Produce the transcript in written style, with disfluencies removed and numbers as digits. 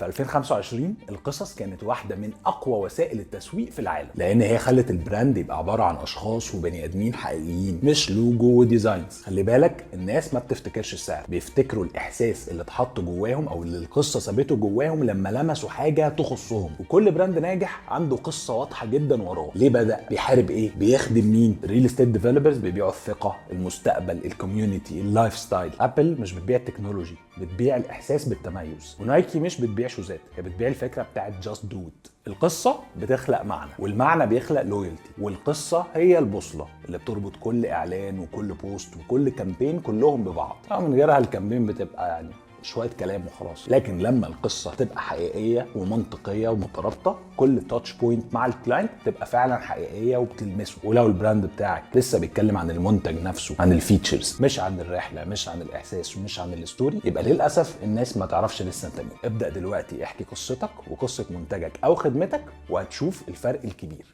في 2025 القصص كانت واحده من اقوى وسائل التسويق في العالم، لان هي خلت البراند يبقى عباره عن اشخاص وبني ادمين حقيقيين، مش لوجو وديزاينز. خلي بالك الناس ما بتفتكرش السعر، بيفتكروا الاحساس اللي اتحط جواهم او اللي القصه سابته جواهم لما لمسوا حاجه تخصهم. وكل براند ناجح عنده قصه واضحه جدا وراه. ليه بدأ؟ بيحارب ايه؟ بيخدم مين؟ الريل استيت ديفلوبرز بيبيعوا الثقه، المستقبل، الكوميونتي، اللايف ستايل. ابل مش بتبيع التكنولوجي، بتبيع الاحساس بالتميز. ونايكي مش بتبيع شوزات، هي بتبيع الفكره بتاعت جاست دو ات. القصه بتخلق معنى، والمعنى بيخلق لويالتي، والقصه هي البوصله اللي بتربط كل اعلان وكل بوست وكل كامبين كلهم ببعض. من غيرها الكامبين بتبقى يعني شويه كلام وخلاص. لكن لما القصه تبقى حقيقيه ومنطقيه ومترابطه، كل تاتش بوينت مع الكلاينت تبقى فعلا حقيقيه وبتلمسه. ولو البراند بتاعك لسه بيتكلم عن المنتج نفسه، عن الفيتشرز، مش عن الرحله، مش عن الاحساس، ومش عن الستوري، يبقى للاسف الناس ما تعرفش لسه انت مين. ابدا دلوقتي احكي قصتك وقصه منتجك او خدمتك، وهتشوف الفرق الكبير.